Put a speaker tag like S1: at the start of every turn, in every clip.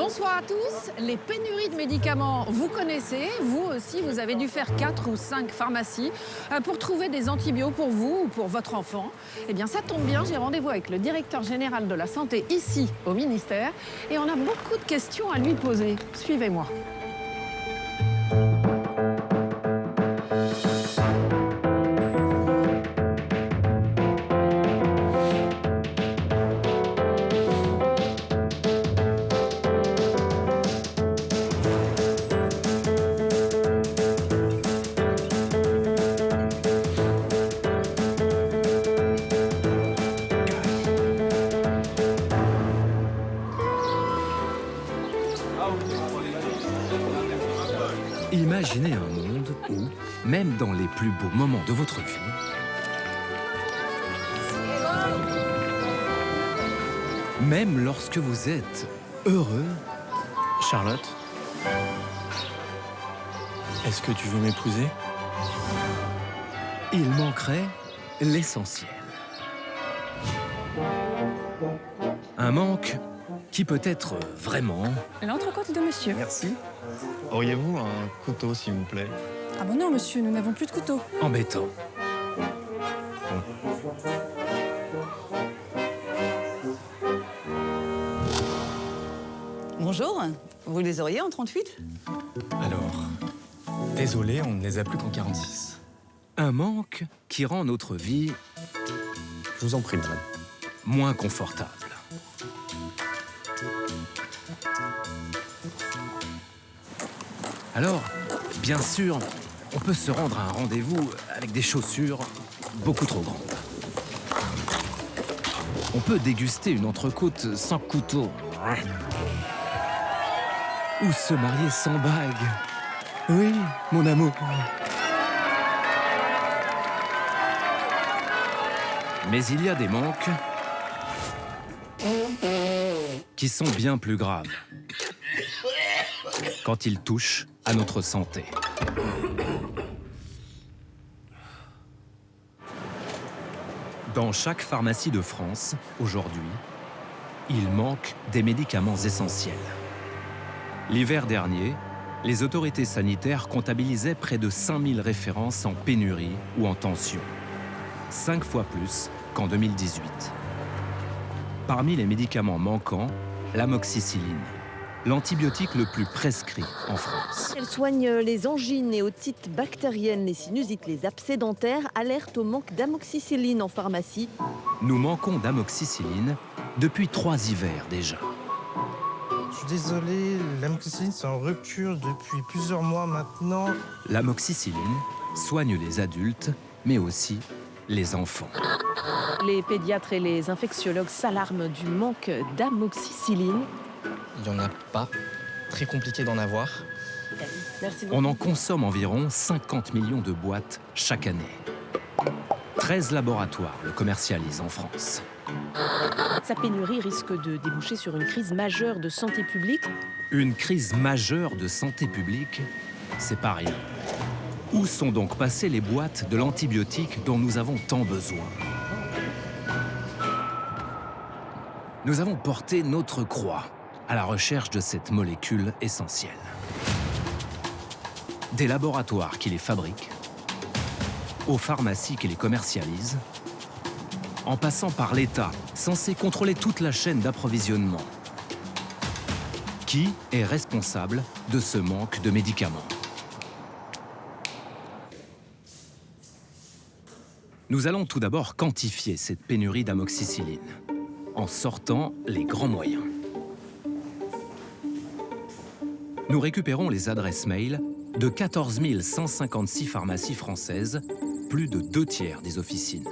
S1: Bonsoir à tous. Les pénuries de médicaments, vous connaissez. Vous aussi, vous avez dû faire 4 ou 5 pharmacies pour trouver des antibiotiques pour vous ou pour votre enfant. Eh bien, ça tombe bien, j'ai rendez-vous avec le directeur général de la santé ici, au ministère. Et on a beaucoup de questions à lui poser. Suivez-moi.
S2: Imaginez un monde où, même dans les plus beaux moments de votre vie, même lorsque vous êtes heureux,
S3: Charlotte, est-ce que tu veux m'épouser?
S2: il manquerait l'essentiel. Un manque qui peut être vraiment
S4: L'entrecôte de monsieur.
S3: Merci. Auriez-vous un couteau, s'il vous plaît?
S4: Ah bon non, monsieur, nous n'avons plus de couteau.
S2: embêtant.
S5: Bonjour, vous les auriez en 38?
S3: Alors, désolé, on ne les a plus qu'en 46.
S2: Un manque qui rend notre vie
S3: Je vous en prie, madame.
S2: moins confortable. Alors, bien sûr, on peut se rendre à un rendez-vous avec des chaussures beaucoup trop grandes. On peut déguster une entrecôte sans couteau. Ou se marier sans bague. Oui, mon amour. Mais il y a des manques qui sont bien plus graves quand ils touchent à notre santé. Dans chaque pharmacie de France, aujourd'hui, il manque des médicaments essentiels. L'hiver dernier, les autorités sanitaires comptabilisaient près de 5000 références en pénurie ou en tension. 5 fois plus qu'en 2018. Parmi les médicaments manquants, l'amoxicilline, l'antibiotique le plus prescrit en France.
S6: Elle soigne les angines et otites bactériennes, les sinusites, les abcès dentaires, alerte au manque d'amoxicilline en pharmacie.
S2: Nous manquons d'amoxicilline depuis 3 hivers déjà.
S7: Je suis désolé, l'amoxicilline c'est en rupture depuis plusieurs mois maintenant.
S2: L'amoxicilline soigne les adultes, mais aussi les enfants.
S1: Les pédiatres et les infectiologues s'alarment du manque d'amoxicilline.
S3: Il n'y en a pas. Très compliqué d'en avoir.
S6: Merci beaucoup.
S2: On en consomme environ 50 millions de boîtes chaque année. 13 laboratoires le commercialisent en France.
S1: Sa pénurie risque de déboucher sur une crise majeure de santé publique.
S2: Une crise majeure de santé publique, c'est pas rien. Où sont donc passées les boîtes de l'antibiotique dont nous avons tant besoin? Nous avons porté notre croix à la recherche de cette molécule essentielle. Des laboratoires qui les fabriquent, aux pharmacies qui les commercialisent, en passant par l'État, censé contrôler toute la chaîne d'approvisionnement. Qui est responsable de ce manque de médicaments? Nous allons tout d'abord quantifier cette pénurie d'amoxicilline, en sortant les grands moyens. Nous récupérons les adresses mail de 14 156 pharmacies françaises, plus de 2/3 des officines.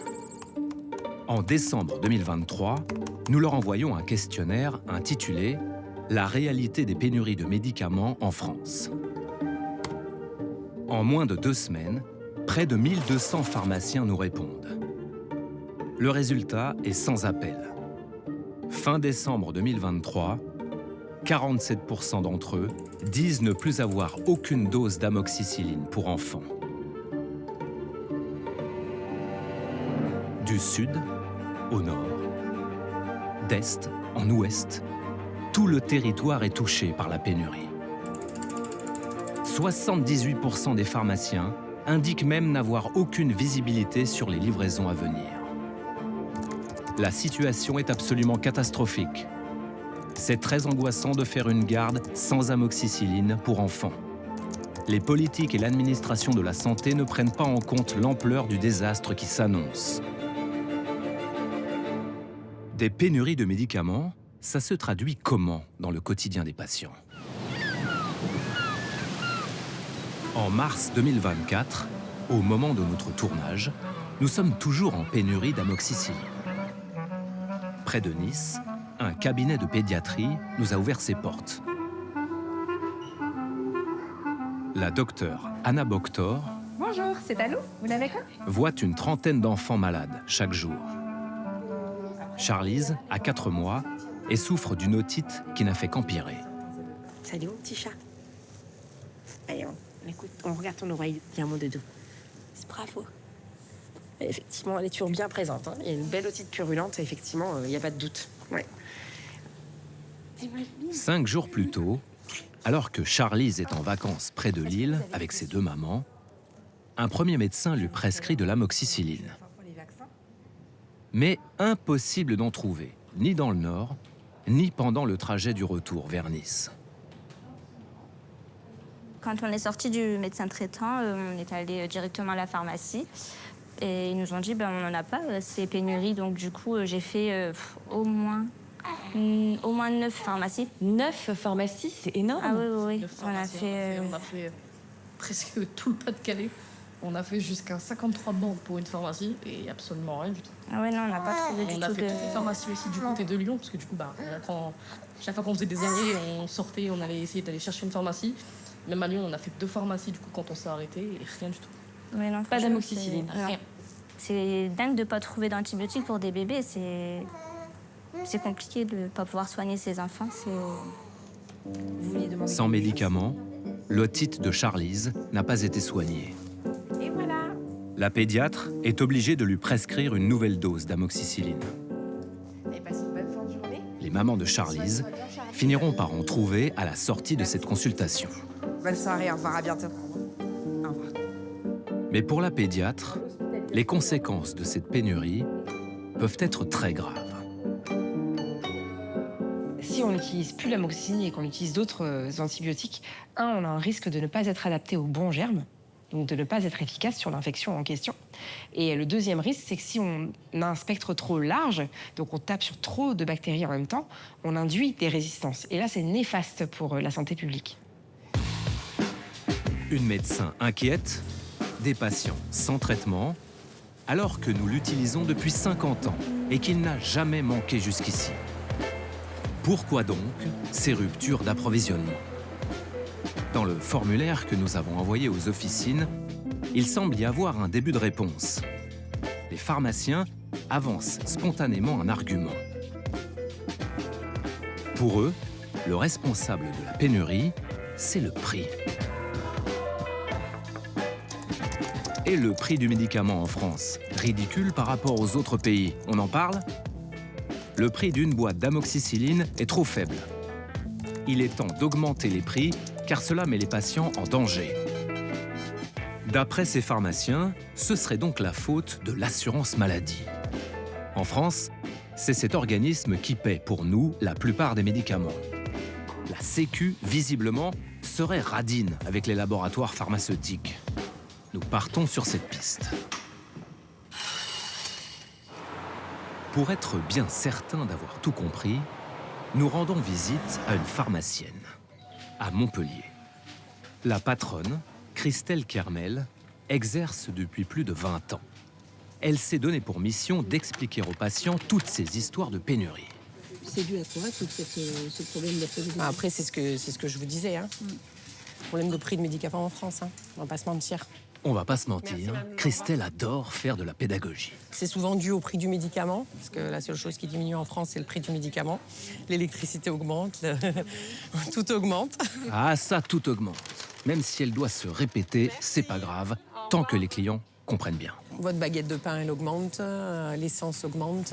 S2: En décembre 2023, nous leur envoyons un questionnaire intitulé « La réalité des pénuries de médicaments en France ». En moins de 2 semaines, près de 1200 pharmaciens nous répondent. Le résultat est sans appel. Fin décembre 2023, 47% d'entre eux disent ne plus avoir aucune dose d'amoxicilline pour enfants. Du sud au nord, d'est en ouest, tout le territoire est touché par la pénurie. 78% des pharmaciens indiquent même n'avoir aucune visibilité sur les livraisons à venir. La situation est absolument catastrophique. C'est très angoissant de faire une garde sans amoxicilline pour enfants. Les politiques et l'administration de la santé ne prennent pas en compte l'ampleur du désastre qui s'annonce. Des pénuries de médicaments, ça se traduit comment dans le quotidien des patients? En mars 2024, au moment de notre tournage, nous sommes toujours en pénurie d'amoxicilline. Près de Nice, un cabinet de pédiatrie nous a ouvert ses portes. La docteure Anna Boctor
S8: Bonjour, c'est Allo, vous l'avez quoi?
S2: voit une trentaine d'enfants malades chaque jour. Charlize a 4 mois et souffre d'une otite qui n'a fait qu'empirer.
S9: Salut mon petit chat. Allez, écoute, on regarde ton oreille, viens mon doudou. C'est bravo. Et effectivement, elle est toujours bien présente. Hein. Il y a une belle otite purulente, et effectivement, il n'y a pas de doute. Ouais.
S2: 5 jours plus tôt, alors que Charlize est en vacances près de Lille avec ses 2 mamans, un premier médecin lui prescrit de l'amoxicilline. Mais impossible d'en trouver, ni dans le Nord, ni pendant le trajet du retour vers Nice.
S10: Quand on est sorti du médecin traitant, on est allé directement à la pharmacie. Et ils nous ont dit, on n'en a pas, c'est pénurie. Donc du coup, j'ai fait au moins 9 pharmacies.
S9: 9 pharmacies, c'est énorme.
S10: Ah oui.
S8: On a fait presque tout le Pas-de-Calais. On a fait jusqu'à 53 bandes pour une pharmacie et absolument rien du tout.
S10: Ah ouais, non, on n'a pas trouvé du tout.
S8: On a fait toutes les pharmacies aussi du côté de Lyon, parce que du coup, chaque fois qu'on faisait des arrêts, on sortait, on allait essayer d'aller chercher une pharmacie. Même à Lyon, on a fait 2 pharmacies du coup quand on s'est arrêté et rien du tout.
S10: Ouais, non,
S9: pas d'amoxicilline.
S8: Rien.
S10: C'est dingue de ne pas trouver d'antibiotiques pour des bébés. C'est compliqué de ne pas pouvoir soigner ses enfants.
S2: Sans médicaments, l'otite de Charlize n'a pas été soignée.
S9: Et voilà.
S2: La pédiatre est obligée de lui prescrire une nouvelle dose d'amoxicilline.
S9: Et passe une bonne fin de journée.
S2: Les mamans de Charlize finiront par en trouver à la sortie de cette consultation.
S9: Bonne soirée, au revoir, à bientôt. Au revoir.
S2: Mais pour la pédiatre, les conséquences de cette pénurie peuvent être très graves.
S9: Si on n'utilise plus l'amoxicilline et qu'on utilise d'autres antibiotiques, on a un risque de ne pas être adapté aux bons germes, donc de ne pas être efficace sur l'infection en question. Et le deuxième risque, c'est que si on a un spectre trop large, donc on tape sur trop de bactéries en même temps, on induit des résistances. Et là, c'est néfaste pour la santé publique.
S2: Une médecin inquiète, des patients sans traitement, alors que nous l'utilisons depuis 50 ans et qu'il n'a jamais manqué jusqu'ici. Pourquoi donc ces ruptures d'approvisionnement? Dans le formulaire que nous avons envoyé aux officines, il semble y avoir un début de réponse. Les pharmaciens avancent spontanément un argument. Pour eux, le responsable de la pénurie, c'est le prix. Et le prix du médicament en France, ridicule par rapport aux autres pays, on en parle? Le prix d'une boîte d'amoxicilline est trop faible. Il est temps d'augmenter les prix car cela met les patients en danger. D'après ces pharmaciens, ce serait donc la faute de l'assurance maladie. En France, c'est cet organisme qui paie pour nous la plupart des médicaments. La Sécu, visiblement, serait radine avec les laboratoires pharmaceutiques. Nous partons sur cette piste. Pour être bien certain d'avoir tout compris, nous rendons visite à une pharmacienne, à Montpellier. La patronne, Christelle Kermel, exerce depuis plus de 20 ans. Elle s'est donnée pour mission d'expliquer aux patients toutes ces histoires de pénurie.
S11: C'est dû à quoi, tout ce problème d'approvisionnement?
S9: Après, c'est ce que je vous disais. Problème de prix de médicaments en France, on va pas se mentir.
S2: On va pas se mentir, Christelle adore faire de la pédagogie.
S9: C'est souvent dû au prix du médicament, parce que la seule chose qui diminue en France, c'est le prix du médicament. L'électricité augmente, tout augmente.
S2: Ah ça, tout augmente. Même si elle doit se répéter, c'est pas grave, tant que les clients comprennent bien.
S9: Votre baguette de pain, elle augmente, l'essence augmente,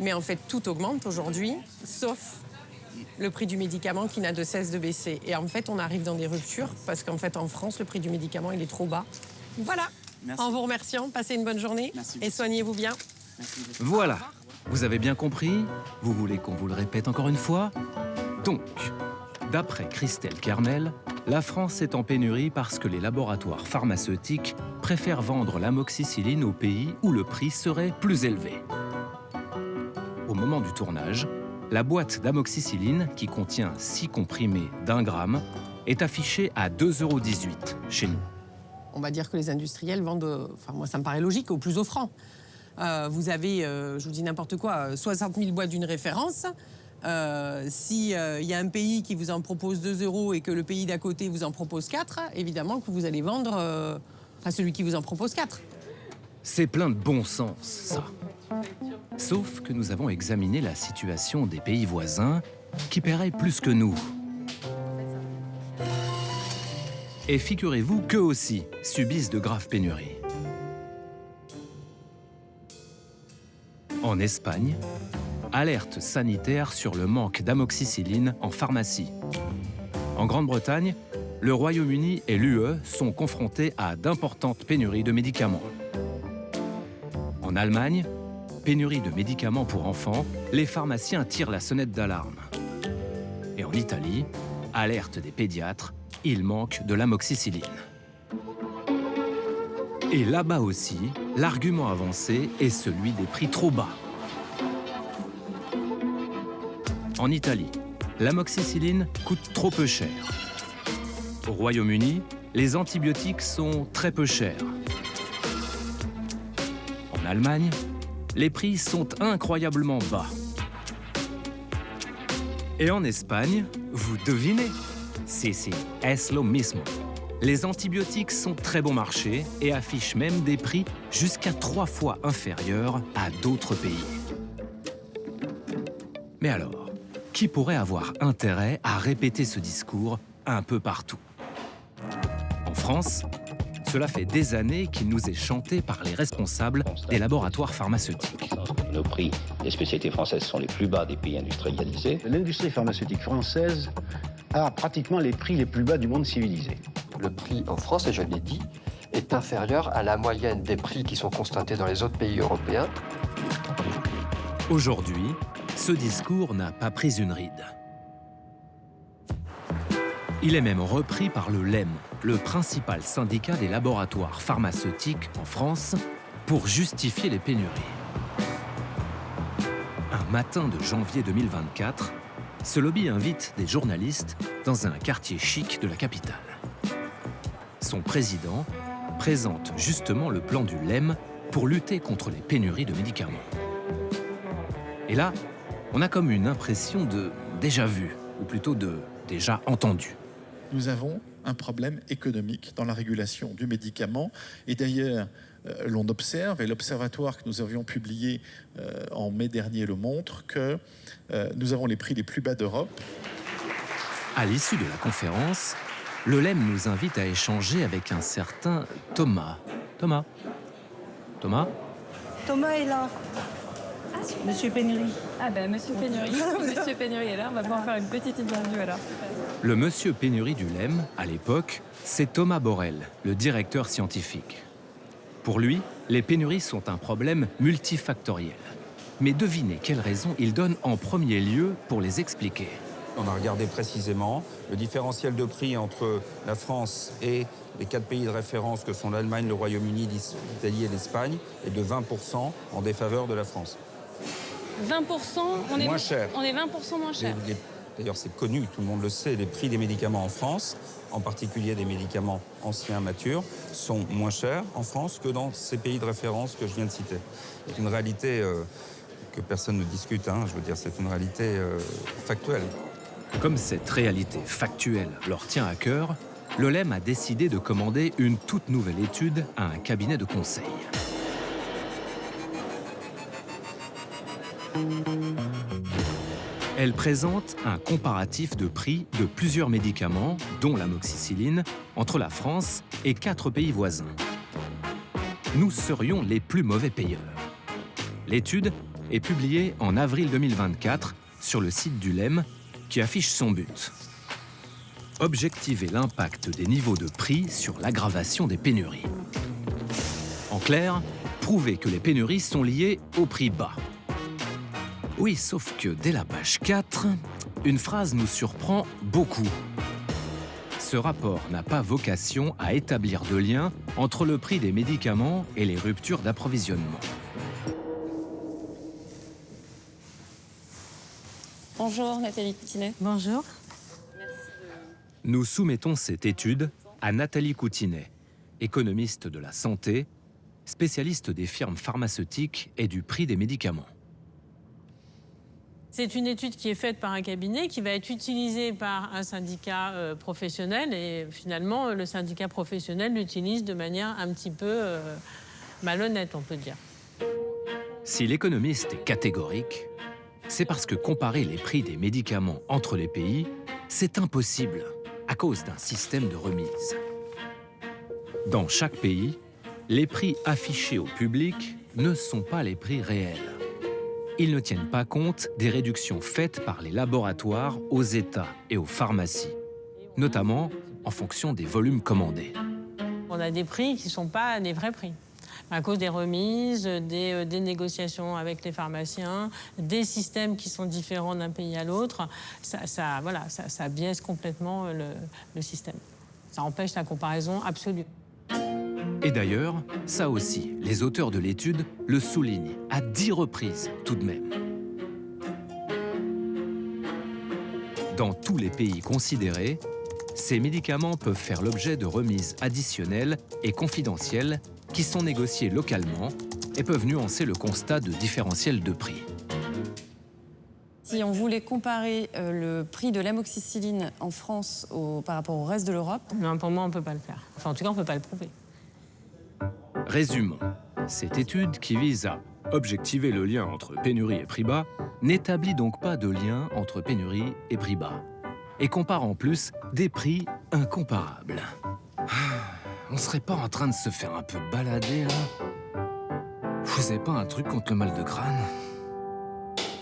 S9: mais en fait, tout augmente aujourd'hui, sauf
S12: le prix du médicament qui n'a de cesse de baisser. Et en fait, on arrive dans des ruptures parce qu'en fait, en France, le prix du médicament, il est trop bas. Voilà.
S13: Merci.
S12: En vous remerciant, passez une bonne journée.
S13: Merci.
S12: Et soignez-vous bien.
S2: Voilà, vous avez bien compris? Vous voulez qu'on vous le répète encore une fois? Donc, d'après Christelle Kernel, la France est en pénurie parce que les laboratoires pharmaceutiques préfèrent vendre l'amoxicilline aux pays où le prix serait plus élevé. Au moment du tournage, la boîte d'amoxicilline, qui contient 6 comprimés d'1 gramme, est affichée à 2,18 € chez nous.
S12: On va dire que les industriels vendent, enfin moi ça me paraît logique, au plus offrant. Vous avez, je vous dis n'importe quoi, 60 000 boîtes d'une référence. Si y a un pays qui vous en propose 2 € et que le pays d'à côté vous en propose 4, évidemment que vous allez vendre à celui qui vous en propose 4.
S2: C'est plein de bon sens, ça. Sauf que nous avons examiné la situation des pays voisins qui paieraient plus que nous. Et figurez-vous qu'eux aussi subissent de graves pénuries. En Espagne, alerte sanitaire sur le manque d'amoxicilline en pharmacie. En Grande-Bretagne, le Royaume-Uni et l'UE sont confrontés à d'importantes pénuries de médicaments. En Allemagne, pénurie de médicaments pour enfants, les pharmaciens tirent la sonnette d'alarme. Et en Italie, alerte des pédiatres, il manque de l'amoxicilline. Et là-bas aussi, l'argument avancé est celui des prix trop bas. En Italie, l'amoxicilline coûte trop peu cher. Au Royaume-Uni, les antibiotiques sont très peu chers. En Allemagne, les prix sont incroyablement bas. Et en Espagne, vous devinez? Si, es lo mismo. Les antibiotiques sont très bon marché et affichent même des prix jusqu'à 3 fois inférieurs à d'autres pays. Mais alors, qui pourrait avoir intérêt à répéter ce discours un peu partout? En France, cela fait des années qu'il nous est chanté par les responsables des laboratoires pharmaceutiques.
S14: Nos prix des spécialités françaises sont les plus bas des pays industrialisés.
S15: L'industrie pharmaceutique française a pratiquement les prix les plus bas du monde civilisé.
S16: Le prix en France, et je l'ai dit, est inférieur à la moyenne des prix qui sont constatés dans les autres pays européens.
S2: Aujourd'hui, ce discours n'a pas pris une ride. Il est même repris par le LEM, le principal syndicat des laboratoires pharmaceutiques en France, pour justifier les pénuries. Un matin de janvier 2024, ce lobby invite des journalistes dans un quartier chic de la capitale. Son président présente justement le plan du LEM pour lutter contre les pénuries de médicaments. Et là, on a comme une impression de déjà vu, ou plutôt de déjà entendu.
S17: Nous avons un problème économique dans la régulation du médicament. Et d'ailleurs, l'on observe, et l'observatoire que nous avions publié en mai dernier le montre, que nous avons les prix les plus bas d'Europe.
S2: À l'issue de la conférence, le LEM nous invite à échanger avec un certain Thomas. Thomas
S11: Thomas est là. Monsieur Pénurie.
S18: Ah ben Monsieur Pénurie. Monsieur Pénurie est là, on va pouvoir faire une petite interview alors.
S2: Le monsieur Pénurie du LEM, à l'époque, c'est Thomas Borel, le directeur scientifique. Pour lui, les pénuries sont un problème multifactoriel. Mais devinez quelles raisons il donne en premier lieu pour les expliquer.
S19: On a regardé précisément le différentiel de prix entre la France et les 4 pays de référence que sont l'Allemagne, le Royaume-Uni, l'Italie et l'Espagne est de 20% en défaveur de la France.
S18: 20%, on est
S19: moins cher.
S18: On est 20% moins cher.
S19: D'ailleurs, c'est connu, tout le monde le sait, les prix des médicaments en France, en particulier des médicaments anciens matures, sont moins chers en France que dans ces pays de référence que je viens de citer. C'est une réalité que personne ne discute, je veux dire, c'est une réalité factuelle.
S2: Comme cette réalité factuelle leur tient à cœur, le LEM a décidé de commander une toute nouvelle étude à un cabinet de conseil. Elle présente un comparatif de prix de plusieurs médicaments, dont l'amoxicilline, entre la France et 4 pays voisins. Nous serions les plus mauvais payeurs. L'étude est publiée en avril 2024 sur le site du LEM, qui affiche son but. Objectiver l'impact des niveaux de prix sur l'aggravation des pénuries. En clair, prouver que les pénuries sont liées au prix bas. Oui, sauf que dès la page 4, une phrase nous surprend beaucoup. Ce rapport n'a pas vocation à établir de lien entre le prix des médicaments et les ruptures d'approvisionnement.
S18: Bonjour Nathalie Coutinet.
S4: Bonjour.
S2: Nous soumettons cette étude à Nathalie Coutinet, économiste de la santé, spécialiste des firmes pharmaceutiques et du prix des médicaments.
S13: C'est une étude qui est faite par un cabinet qui va être utilisée par un syndicat professionnel et finalement le syndicat professionnel l'utilise de manière un petit peu malhonnête, on peut dire.
S2: Si l'économiste est catégorique, c'est parce que comparer les prix des médicaments entre les pays, c'est impossible à cause d'un système de remise. Dans chaque pays, les prix affichés au public ne sont pas les prix réels. Ils ne tiennent pas compte des réductions faites par les laboratoires aux États et aux pharmacies, notamment en fonction des volumes commandés.
S13: On a des prix qui ne sont pas des vrais prix, à cause des remises, des négociations avec les pharmaciens, des systèmes qui sont différents d'un pays à l'autre. Ça biaise complètement le système. Ça empêche la comparaison absolue.
S2: Et d'ailleurs, ça aussi, les auteurs de l'étude le soulignent à 10 reprises tout de même. Dans tous les pays considérés, ces médicaments peuvent faire l'objet de remises additionnelles et confidentielles qui sont négociées localement et peuvent nuancer le constat de différentiel de prix.
S18: Si on voulait comparer le prix de l'amoxicilline en France par rapport au reste de l'Europe...
S13: Non, pour moi, on ne peut pas le faire. Enfin, en tout cas, on ne peut pas le prouver.
S2: Résumons. Cette étude qui vise à objectiver le lien entre pénurie et prix bas n'établit donc pas de lien entre pénurie et prix bas et compare en plus des prix incomparables. On serait pas en train de se faire un peu balader là? Vous avez pas un truc contre le mal de crâne?